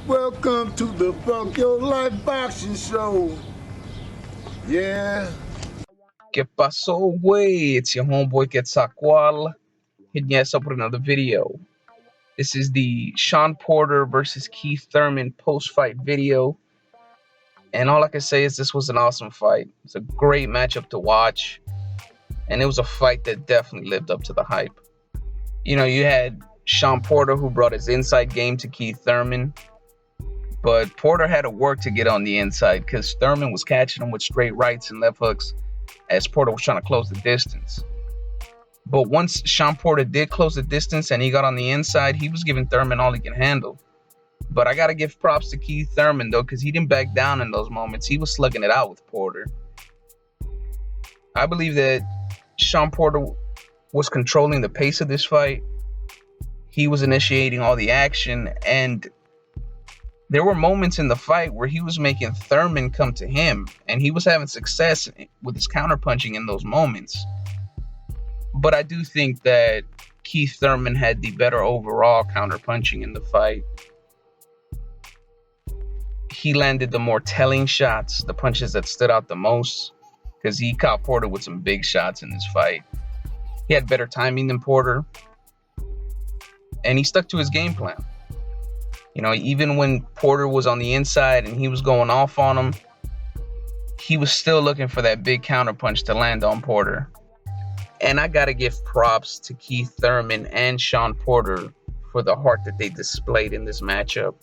Welcome to the Fuck Your Life Boxing Show. Yeah. ¿Qué pasó, way? It's your homeboy Quetzalcoatl hitting you guys up with another video. This is the Shawn Porter versus Kieth Thurman post-fight video. And all I can say is this was an awesome fight. It's a great matchup to watch. And it was a fight that definitely lived up to the hype. You know, you had Shawn Porter, who brought his inside game to Kieth Thurman. But Porter had to work to get on the inside because Thurman was catching him with straight rights and left hooks as Porter was trying to close the distance. But once Shawn Porter did close the distance and he got on the inside, he was giving Thurman all he can handle. But I got to give props to Kieth Thurman, though, because he didn't back down in those moments. He was slugging it out with Porter. I believe that Shawn Porter was controlling the pace of this fight. He was initiating all the action, and there were moments in the fight where he was making Thurman come to him, and he was having success with his counterpunching in those moments. But I do think that Kieth Thurman had the better overall counterpunching in the fight. He landed the more telling shots, the punches that stood out the most, because he caught Porter with some big shots in this fight. He had better timing than Porter, and he stuck to his game plan. You know, even when Porter was on the inside and he was going off on him, he was still looking for that big counterpunch to land on Porter. And I got to give props to Kieth Thurman and Shawn Porter for the heart that they displayed in this matchup.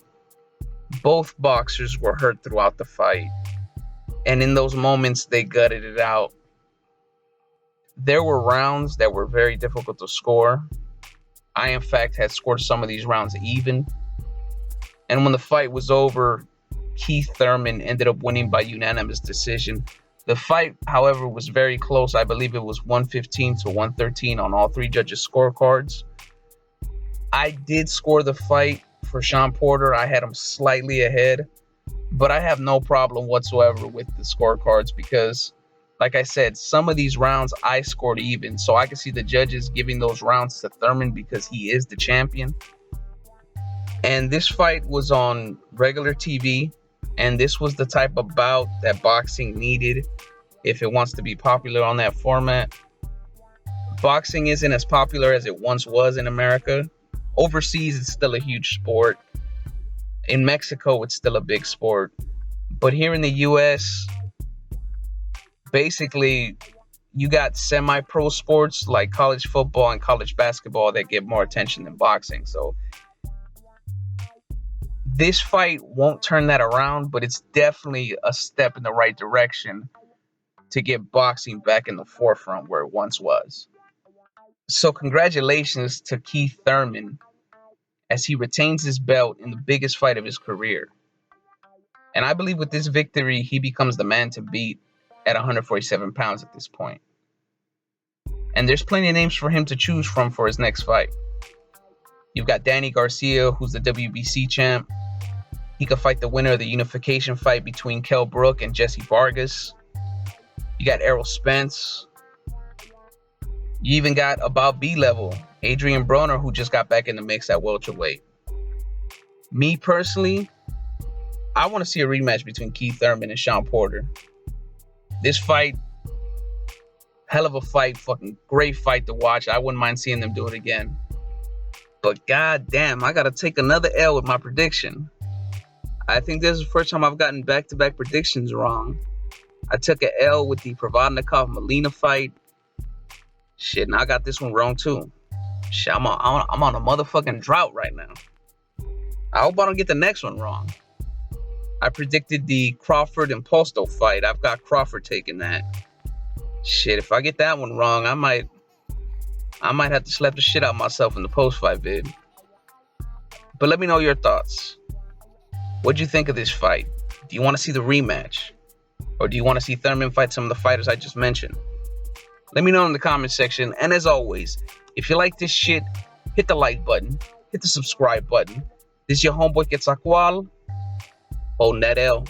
Both boxers were hurt throughout the fight, and in those moments, they gutted it out. There were rounds that were very difficult to score. I, in fact, had scored some of these rounds even. And when the fight was over, Kieth Thurman ended up winning by unanimous decision. The fight, however, was very close. I believe it was 115 to 113 on all three judges' scorecards. I did score the fight for Shawn Porter. I had him slightly ahead, but I have no problem whatsoever with the scorecards because, like I said, some of these rounds I scored even. So I can see the judges giving those rounds to Thurman because he is the champion. And this fight was on regular TV, and this was the type of bout that boxing needed if it wants to be popular on that format. Boxing isn't as popular as it once was in America. Overseas, it's still a huge sport. In Mexico, it's still a big sport. But here in the US, basically, you got semi-pro sports like college football and college basketball that get more attention than boxing. So this fight won't turn that around, but it's definitely a step in the right direction to get boxing back in the forefront where it once was. So congratulations to Kieth Thurman as he retains his belt in the biggest fight of his career. And I believe with this victory, he becomes the man to beat at 147 pounds at this point. And there's plenty of names for him to choose from for his next fight. You've got Danny Garcia, who's the WBC champ. He could fight the winner of the unification fight between Kell Brook and Jesse Vargas. You got Errol Spence. You even got about B-level, Adrian Broner, who just got back in the mix at welterweight. Me personally, I want to see a rematch between Kieth Thurman and Shawn Porter. This fight, hell of a fight, fucking great fight to watch. I wouldn't mind seeing them do it again. But goddamn, I gotta take another L with my prediction. I think this is the first time I've gotten back-to-back predictions wrong. I took an L with the Provodnikov-Molina fight. Shit, now I got this one wrong too. Shit, I'm on a motherfucking drought right now. I hope I don't get the next one wrong. I predicted the Crawford and Posto fight. I've got Crawford taking that. Shit, if I get that one wrong, I might have to slap the shit out of myself in the post-fight vid. But let me know your thoughts. What'd you think of this fight? Do you want to see the rematch? Or do you want to see Thurman fight some of the fighters I just mentioned? Let me know in the comment section. And as always, if you like this shit, hit the like button. Hit the subscribe button. This is your homeboy Quetzalcoatl. Holding that L.